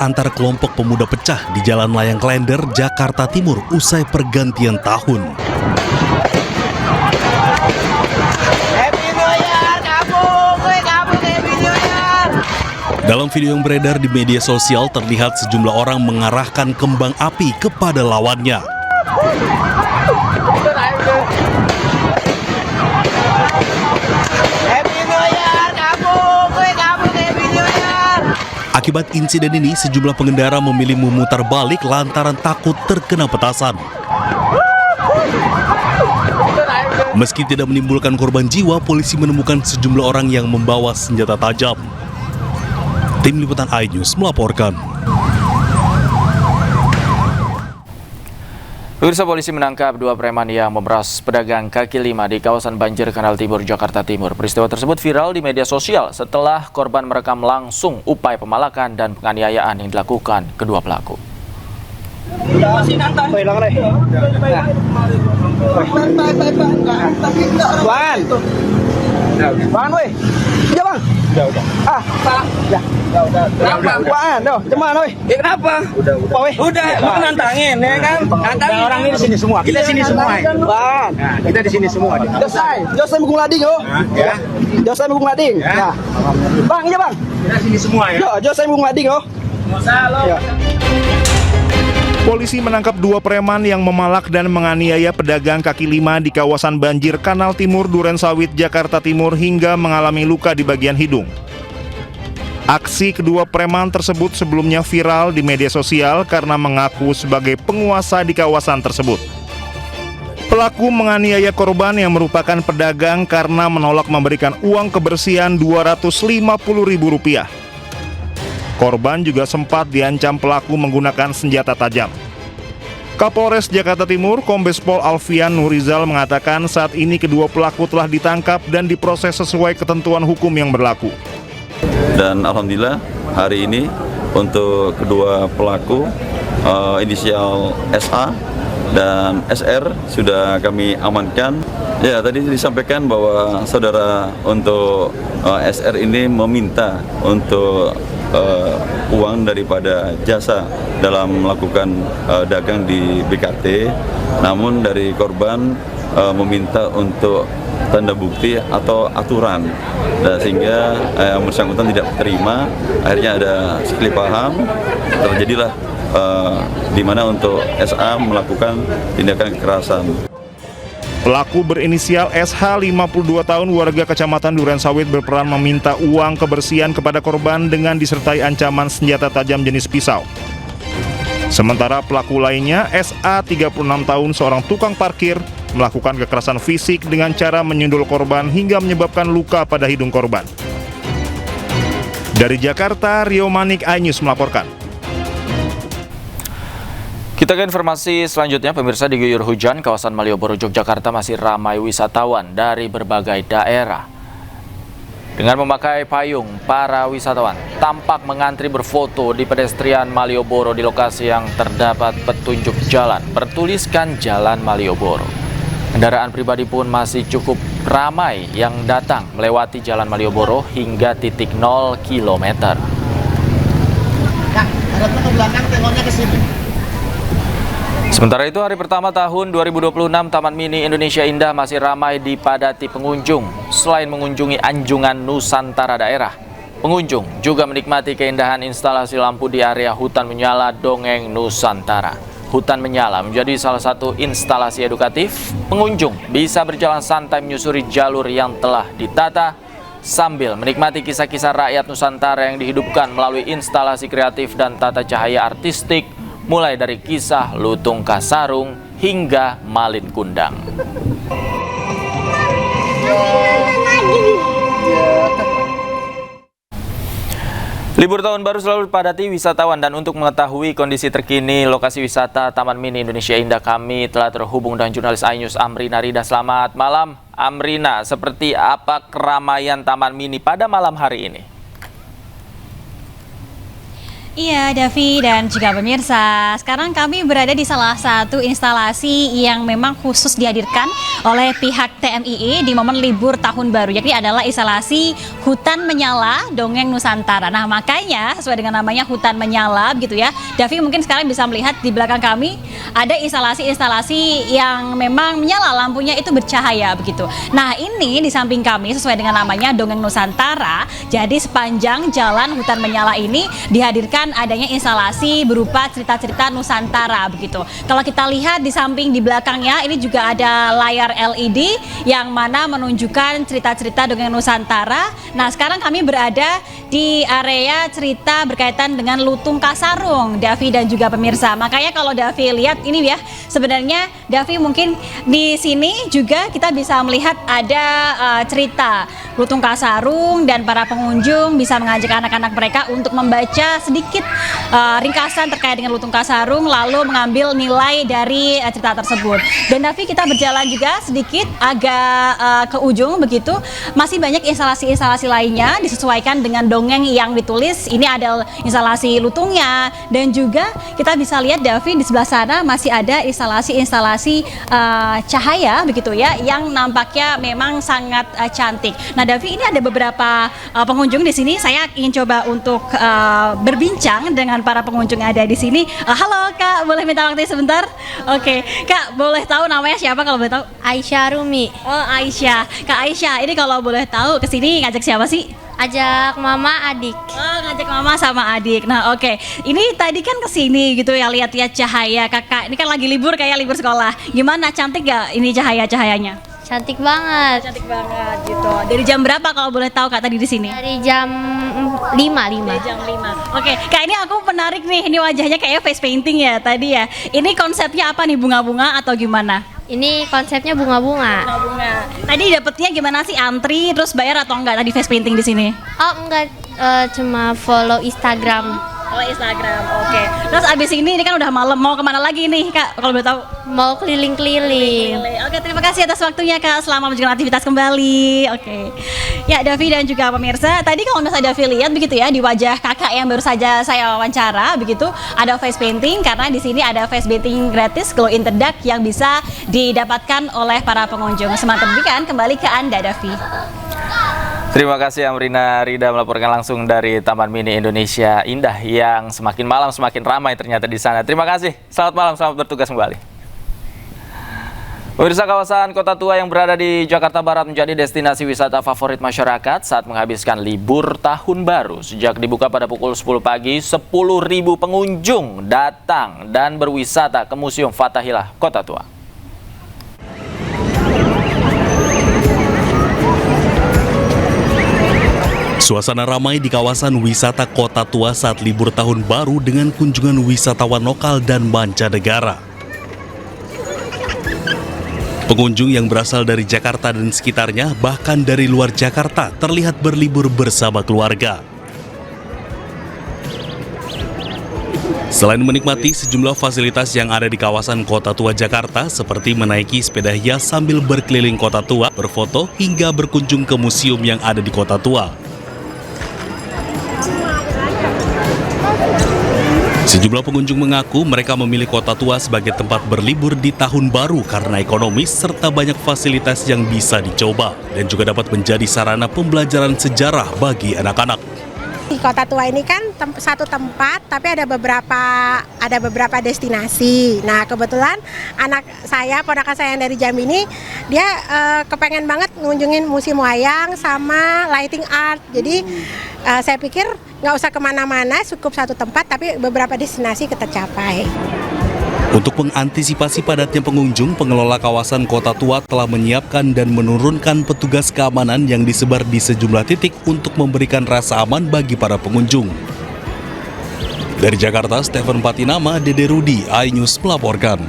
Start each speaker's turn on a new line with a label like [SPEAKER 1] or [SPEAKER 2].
[SPEAKER 1] antar kelompok pemuda pecah di Jalan Layang Klender, Jakarta Timur usai pergantian tahun. Dalam video yang beredar di media sosial terlihat sejumlah orang mengarahkan kembang api kepada lawannya. Akibat insiden ini, sejumlah pengendara memilih memutar balik lantaran takut terkena petasan. Meski tidak menimbulkan korban jiwa, polisi menemukan sejumlah orang yang membawa senjata tajam. Tim Liputan iNews melaporkan.
[SPEAKER 2] Pemirsa, polisi menangkap 2 preman yang memeras pedagang kaki lima di kawasan Banjir Kanal Timur, Jakarta Timur. Peristiwa tersebut viral di media sosial setelah korban merekam langsung upaya pemalakan dan penganiayaan yang dilakukan kedua pelaku.
[SPEAKER 3] Kenapa? Udah, nantangin ya kan? Nantangin orang ini di sini semua. Kita sini semua. Bang, kita di sini semua. Josai Mugung Lading, ya. Josai Mugung Lading. Nah. Bang, iya Bang. Kita sini semua ya. Josai Mugung Lading, Ya.
[SPEAKER 4] Polisi menangkap 2 preman yang memalak dan menganiaya pedagang kaki lima di kawasan Banjir Kanal Timur, Durensawit, Jakarta Timur hingga mengalami luka di bagian hidung. Aksi kedua preman tersebut sebelumnya viral di media sosial karena mengaku sebagai penguasa di kawasan tersebut. Pelaku menganiaya korban yang merupakan pedagang karena menolak memberikan uang kebersihan Rp250.000. Korban juga sempat diancam pelaku menggunakan senjata tajam. Kapolres Jakarta Timur, Kombes Pol Alfian Nurizal mengatakan saat ini kedua pelaku telah ditangkap dan diproses sesuai ketentuan hukum yang berlaku.
[SPEAKER 5] Dan alhamdulillah hari ini untuk kedua pelaku inisial SA dan SR sudah kami amankan. Ya, tadi disampaikan bahwa saudara untuk SR ini meminta untuk uang daripada jasa dalam melakukan dagang di BKT, namun dari korban meminta untuk tanda bukti atau aturan, dan sehingga yang bersangkutan tidak terima. Akhirnya ada sekali paham, terjadilah di mana untuk SA melakukan tindakan kekerasan.
[SPEAKER 4] Pelaku berinisial SH, 52 tahun, warga Kecamatan Durensawit, berperan meminta uang kebersihan kepada korban dengan disertai ancaman senjata tajam jenis pisau. Sementara pelaku lainnya, SA, 36 tahun, seorang tukang parkir, melakukan kekerasan fisik dengan cara menyundul korban hingga menyebabkan luka pada hidung korban. Dari Jakarta, Rio Manik, iNews melaporkan.
[SPEAKER 2] Kita ke informasi selanjutnya, pemirsa. Diguyur hujan, kawasan Malioboro, Yogyakarta masih ramai wisatawan dari berbagai daerah. Dengan memakai payung, para wisatawan tampak mengantri berfoto di pedestrian Malioboro di lokasi yang terdapat petunjuk jalan bertuliskan Jalan Malioboro. Kendaraan pribadi pun masih cukup ramai yang datang melewati Jalan Malioboro hingga titik 0 km.
[SPEAKER 3] Nah, harapnya ke belakang, tengoknya ke sini.
[SPEAKER 2] Sementara itu, hari pertama tahun 2026 Taman Mini Indonesia Indah masih ramai dipadati pengunjung. Selain mengunjungi anjungan Nusantara daerah, pengunjung juga menikmati keindahan instalasi lampu di area Hutan Menyala Dongeng Nusantara. Hutan Menyala menjadi salah satu instalasi edukatif. Pengunjung bisa berjalan santai menyusuri jalur yang telah ditata sambil menikmati kisah-kisah rakyat Nusantara yang dihidupkan melalui instalasi kreatif dan tata cahaya artistik, mulai dari kisah Lutung Kasarung hingga Malin Kundang. Libur tahun baru selalu dipadati wisatawan, dan untuk mengetahui kondisi terkini lokasi wisata Taman Mini Indonesia Indah, kami telah terhubung dengan jurnalis iNews Amrina Rida. Selamat malam, Amrina. Seperti apa keramaian Taman Mini pada malam hari ini?
[SPEAKER 6] Iya, Davi dan juga pemirsa. Sekarang kami berada di salah satu instalasi yang memang khusus dihadirkan oleh pihak TMII di momen libur tahun baru, yakni adalah instalasi Hutan Menyala Dongeng Nusantara. Nah, makanya sesuai dengan namanya Hutan Menyala begitu ya. Davi mungkin sekarang bisa melihat di belakang kami ada instalasi-instalasi yang memang menyala, lampunya itu bercahaya begitu. Nah, ini di samping kami sesuai dengan namanya Dongeng Nusantara. Jadi sepanjang jalan Hutan Menyala ini dihadirkan adanya instalasi berupa cerita-cerita Nusantara begitu. Kalau kita lihat di samping di belakangnya ini juga ada layar LED yang mana menunjukkan cerita-cerita dongeng Nusantara. Nah, sekarang kami berada di area cerita berkaitan dengan Lutung Kasarung, Davi dan juga pemirsa. Makanya kalau Davi lihat ini ya, sebenarnya Davi mungkin di sini juga kita bisa melihat ada cerita Lutung Kasarung dan para pengunjung bisa mengajak anak-anak mereka untuk membaca sedikit ringkasan terkait dengan Lutung Kasarung lalu mengambil nilai dari cerita tersebut. Dan Davi, kita berjalan juga sedikit agak ke ujung begitu, masih banyak instalasi-instalasi lainnya disesuaikan dengan dongeng yang ditulis. Ini ada instalasi lutungnya dan juga kita bisa lihat Davi di sebelah sana masih ada instalasi-instalasi cahaya begitu ya yang nampaknya memang sangat cantik. Nah, Davi, ini ada beberapa pengunjung di sini. Saya ingin coba untuk berbincang dengan para pengunjung yang ada di sini. Halo Kak, boleh minta waktu sebentar? Oke, Kak, boleh tahu namanya siapa kalau boleh tahu?
[SPEAKER 7] Aisyah Rumi.
[SPEAKER 6] Oh, Aisyah. Kak Aisyah, ini kalau boleh tahu kesini ngajak siapa sih?
[SPEAKER 7] Ajak mama, adik.
[SPEAKER 6] Oh, ngajak mama sama adik. Nah, oke. Ini tadi kan kesini gitu ya, lihat-lihat cahaya. Kakak, ini kan lagi libur kayak libur sekolah. Gimana, cantik gak ini cahaya-cahayanya?
[SPEAKER 7] Cantik banget.
[SPEAKER 6] Cantik banget gitu. Dari jam berapa kalau boleh tahu Kak tadi di sini?
[SPEAKER 7] Dari jam 5.
[SPEAKER 6] Dari jam 5. Oke, Kak, ini aku menarik nih. Ini wajahnya kayak face painting ya tadi ya. Ini konsepnya apa nih, bunga-bunga atau gimana?
[SPEAKER 7] Ini konsepnya bunga-bunga.
[SPEAKER 6] Bunga-bunga. Tadi dapetnya gimana sih, antri terus bayar atau enggak tadi face painting di sini?
[SPEAKER 7] Oh, enggak, cuma follow Instagram.
[SPEAKER 6] Oh, Instagram. Oke. Terus abis ini kan udah malam, mau kemana lagi nih Kak kalau boleh tahu?
[SPEAKER 7] Mau keliling-keliling.
[SPEAKER 6] Oke, terima kasih atas waktunya Kak. Selamat menjalankan aktivitas kembali. Oke. Ya, Davi dan juga pemirsa, tadi kalau misalnya Davi lihat begitu ya di wajah kakak yang baru saja saya wawancara begitu, ada face painting karena di sini ada face painting gratis glow in the dark yang bisa didapatkan oleh para pengunjung. Semangat demikian kembali ke Anda, Davi.
[SPEAKER 2] Terima kasih Amrina Rida melaporkan langsung dari Taman Mini Indonesia Indah yang semakin malam semakin ramai ternyata di sana. Terima kasih. Selamat malam, selamat bertugas kembali. Pemirsa, kawasan Kota Tua yang berada di Jakarta Barat menjadi destinasi wisata favorit masyarakat saat menghabiskan libur tahun baru. Sejak dibuka pada pukul 10 pagi, 10.000 pengunjung datang dan berwisata ke Museum Fathahillah Kota Tua.
[SPEAKER 1] Suasana ramai di kawasan wisata Kota Tua saat libur tahun baru dengan kunjungan wisatawan lokal dan mancanegara. Pengunjung yang berasal dari Jakarta dan sekitarnya, bahkan dari luar Jakarta, terlihat berlibur bersama keluarga. Selain menikmati sejumlah fasilitas yang ada di kawasan Kota Tua Jakarta, seperti menaiki sepeda hias sambil berkeliling Kota Tua, berfoto, hingga berkunjung ke museum yang ada di Kota Tua. Sejumlah pengunjung mengaku mereka memilih Kota Tua sebagai tempat berlibur di tahun baru karena ekonomis serta banyak fasilitas yang bisa dicoba dan juga dapat menjadi sarana pembelajaran sejarah bagi anak-anak.
[SPEAKER 8] Di Kota Tua ini kan satu tempat, tapi ada beberapa destinasi. Nah, kebetulan anak saya, ponakan saya yang dari Jambi ini, dia kepengen banget ngunjungin museum wayang sama lighting art. Jadi saya pikir nggak usah kemana-mana, cukup satu tempat, tapi beberapa destinasi kita capai.
[SPEAKER 1] Untuk mengantisipasi padatnya pengunjung, pengelola kawasan Kota Tua telah menyiapkan dan menurunkan petugas keamanan yang disebar di sejumlah titik untuk memberikan rasa aman bagi para pengunjung. Dari Jakarta, Stephen Patinama, Dede Rudi, iNews melaporkan.